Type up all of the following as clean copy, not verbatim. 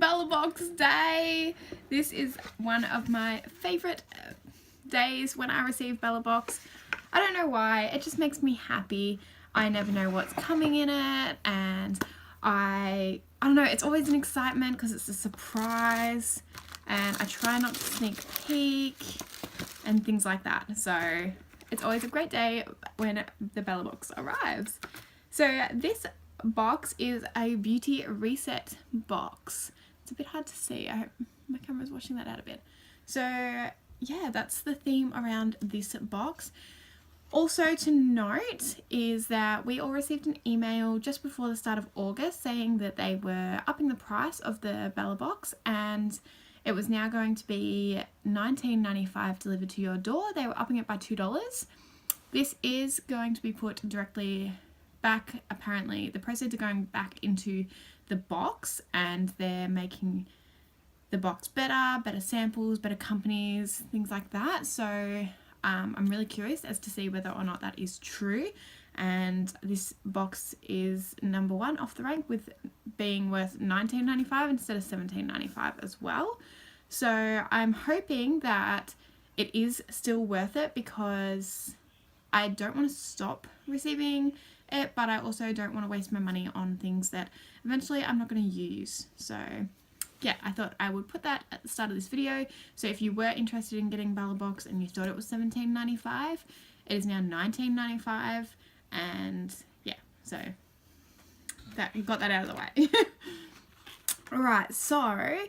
Bellabox day. This is one of my favorite days when I receive Bellabox. I don't know why, it just makes me happy. I never know what's coming in it, and I don't know, it's always an excitement because it's a surprise, and I try not to sneak peek and things like that. So it's always a great day when the Bellabox arrives. So this box is a beauty reset box. It's a bit hard to see. I hope my camera's washing that out a bit. So yeah, that's the theme around this box. Also to note is that we all received an email just before the start of August saying that they were upping the price of the Bellabox, and it was now going to be $19.95 delivered to your door. They were upping it by $2. This is going to be put directly back. Apparently the proceeds are going back into the box, and they're making the box better samples, better companies, things like that. So I'm really curious as to see whether or not that is true, and this box is number one off the rank with being worth $19.95 instead of $17.95 as well. So I'm hoping that it is still worth it, because I don't want to stop receiving it, but I also don't want to waste my money on things that eventually I'm not going to use. So yeah, I thought I would put that at the start of this video. So if you were interested in getting Bellabox and you thought it was $17.95, it is now $19.95, and yeah, so that got that out of the way. Alright, so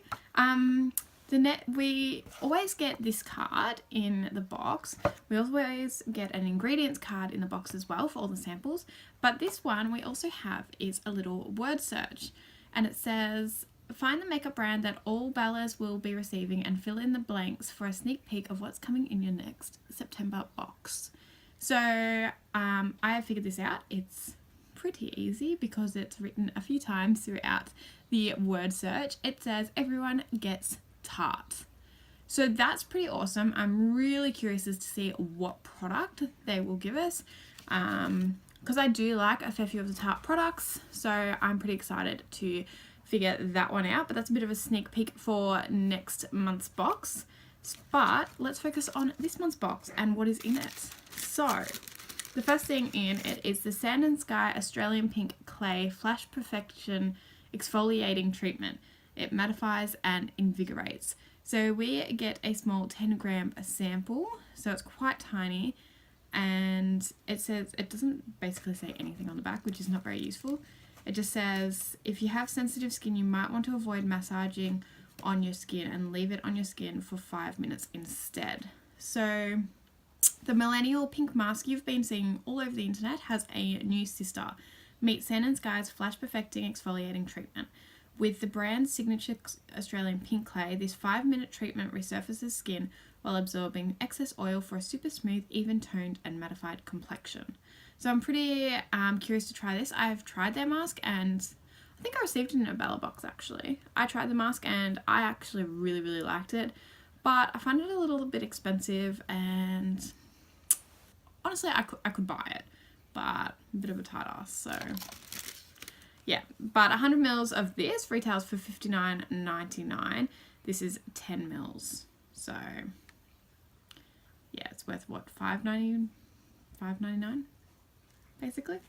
we always get this card in the box. We always get an ingredients card in the box as well for all the samples, but this one we also have is a little word search, and it says, find the makeup brand that all Bellas will be receiving and fill in the blanks for a sneak peek of what's coming in your next September box. So I have figured this out. It's pretty easy because it's written a few times throughout the word search. It says everyone gets Tarte. So that's pretty awesome. I'm really curious as to see what product they will give us, because I do like a fair few of the Tarte products, so I'm pretty excited to figure that one out. But that's a bit of a sneak peek for next month's box. But let's focus on this month's box and what is in it. So the first thing in it is the Sand and Sky Australian Pink Clay Flash Perfection Exfoliating Treatment. It mattifies and invigorates. So we get a small 10-gram sample, so it's quite tiny, and it says, it doesn't basically say anything on the back, which is not very useful. It just says, if you have sensitive skin, you might want to avoid massaging on your skin and leave it on your skin for 5 minutes instead. So the Millennial Pink Mask you've been seeing all over the internet has a new sister. Meet Sand and Sky's Flash Perfecting Exfoliating Treatment. With the brand's signature Australian Pink Clay, this 5-minute treatment resurfaces skin while absorbing excess oil for a super smooth, even-toned and mattified complexion. So I'm pretty curious to try this. I've tried their mask, and I think I received it in a Bellabox actually. I tried the mask and I actually really liked it, but I find it a little bit expensive, and honestly I could buy it, but a bit of a tight ass, so yeah. But 100 mils of this retails for $59.99. This is 10 mils, so yeah, it's worth what, $5.99 basically.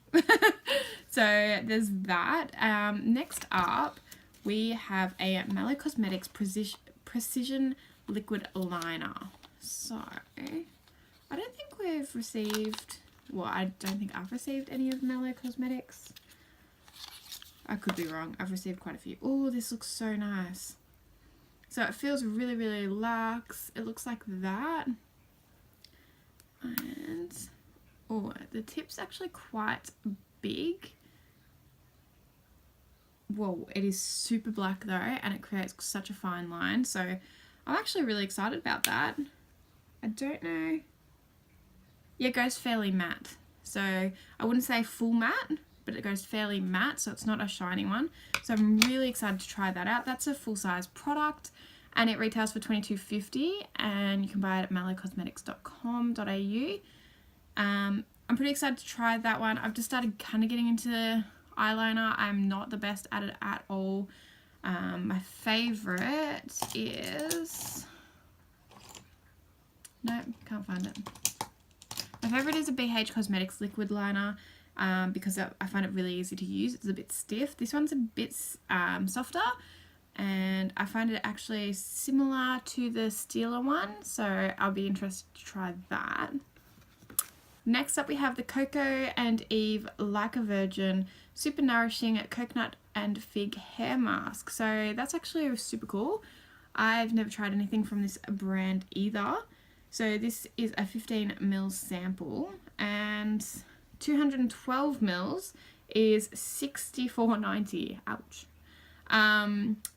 So there's that. Next up we have a Mellow Cosmetics Precision Liquid Liner. So I don't think we've received, well, I don't think I've received any of Mellow Cosmetics. I could be wrong. I've received quite a few. Oh, this looks so nice. So it feels really luxe. It looks like that. And oh, the tip's actually quite big. Whoa, it is super black though, and it creates such a fine line. So I'm actually really excited about that. I don't know. Yeah, it goes fairly matte. So I wouldn't say full matte, but it goes fairly matte, so it's not a shiny one. So I'm really excited to try that out. That's a full-size product, and it retails for $22.50, and you can buy it at mellowcosmetics.com.au. I'm pretty excited to try that one. I've just started kind of getting into eyeliner. I'm not the best at it at all. My favourite is... No, can't find it. My favourite is a BH Cosmetics liquid liner because I find it really easy to use. It's a bit stiff. This one's a bit softer, and I find it actually similar to the Steeler one, so I'll be interested to try that. Next up we have the Coco Eve Like a Virgin Super Nourishing Coconut and Fig Hair Mask. So that's actually super cool. I've never tried anything from this brand either. So this is a 15 ml sample, and 212 ml is $64.90. Ouch.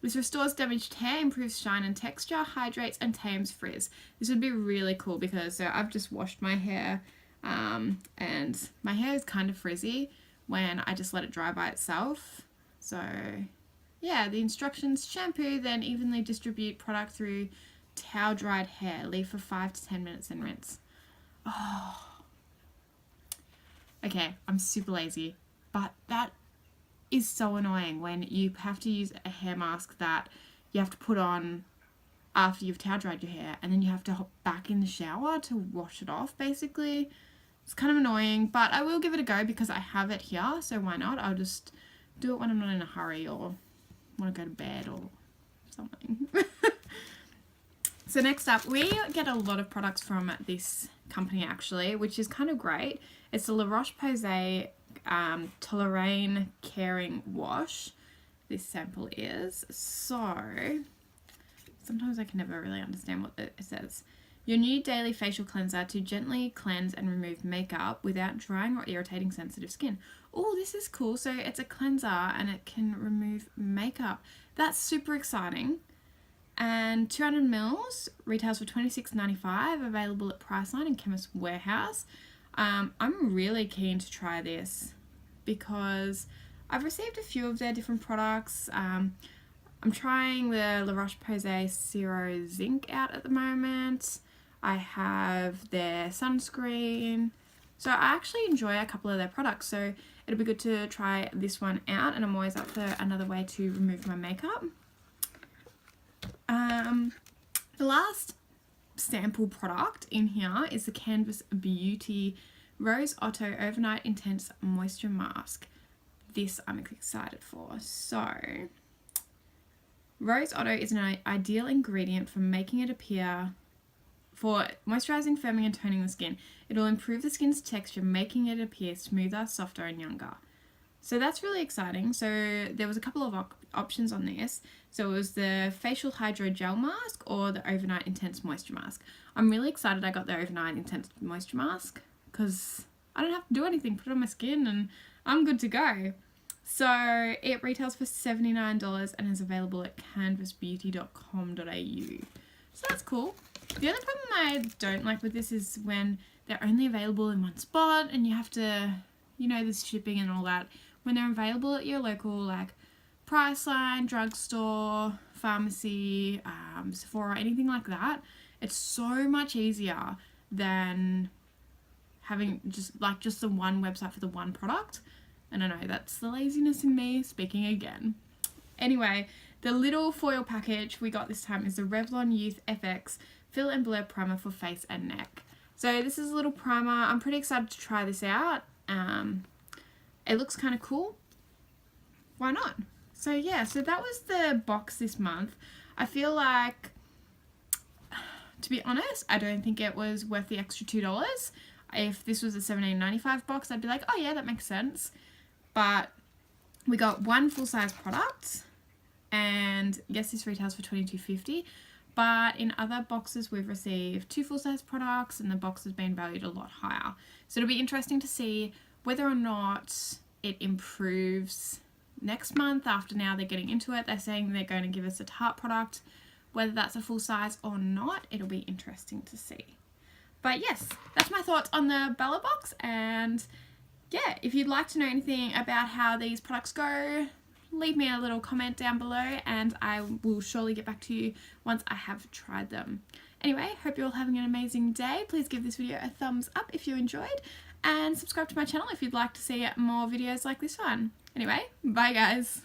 This restores damaged hair, improves shine and texture, hydrates and tames frizz. This would be really cool because I've just washed my hair and my hair is kind of frizzy when I just let it dry by itself. So yeah, the instructions: shampoo, then evenly distribute product through towel dried hair, leave for 5 to 10 minutes and rinse. Oh. Okay, I'm super lazy, but that is so annoying when you have to use a hair mask that you have to put on after you've towel dried your hair, and then you have to hop back in the shower to wash it off, basically. It's kind of annoying, but I will give it a go because I have it here, so why not? I'll just do it when I'm not in a hurry or want to go to bed or something. So next up, we get a lot of products from this company actually, which is kind of great. It's the Roche Posay Toleraine Caring Wash. This sample is. So sometimes I can never really understand what it says. Your new daily facial cleanser to gently cleanse and remove makeup without drying or irritating sensitive skin. Oh, this is cool. So it's a cleanser and it can remove makeup. That's super exciting. And 200 ml retails for $26.95, available at Priceline and Chemist Warehouse. I'm really keen to try this because I've received a few of their different products. I'm trying the La Roche-Posay Zero Zinc out at the moment. I have their sunscreen. So I actually enjoy a couple of their products, so it'll be good to try this one out, and I'm always up for another way to remove my makeup. The last sample product in here is the Canvas Beauty Rose Otto Overnight Intense Moisture Mask. This I'm excited for. So, Rose Otto is an ideal ingredient for making it appear for moisturizing, firming and toning the skin. It will improve the skin's texture, making it appear smoother, softer and younger. So that's really exciting. So there was a couple of options on this. So it was the Facial Hydro Gel Mask or the Overnight Intense Moisture Mask. I'm really excited I got the Overnight Intense Moisture Mask because I don't have to do anything, put it on my skin and I'm good to go. So it retails for $79 and is available at canvasbeauty.com.au. So that's cool. The only problem I don't like with this is when they're only available in one spot and you have to, you know, there's shipping and all that. When they're available at your local, like, Priceline, drugstore, pharmacy, Sephora, anything like that, it's so much easier than having just the one website for the one product. And I know that's the laziness in me speaking again. Anyway, the little foil package we got this time is the Revlon Youth FX Fill and Blur Primer for face and neck. So this is a little primer. I'm pretty excited to try this out. It looks kind of cool. Why not? So yeah, so that was the box this month. I feel like, to be honest, I don't think it was worth the extra $2. If this was a $17.95 box, I'd be like, oh yeah, that makes sense. But we got one full-size product, and yes, this retails for $22.50. But in other boxes, we've received 2 full-size products, and the box has been valued a lot higher. So it'll be interesting to see whether or not it improves next month. After now they're getting into it, they're saying they're going to give us a Tarte product. Whether that's a full size or not, it'll be interesting to see. But yes, that's my thoughts on the Bellabox. And yeah, if you'd like to know anything about how these products go, leave me a little comment down below and I will surely get back to you once I have tried them. Anyway, hope you're all having an amazing day. Please give this video a thumbs up if you enjoyed, and subscribe to my channel if you'd like to see more videos like this one. Anyway, bye guys.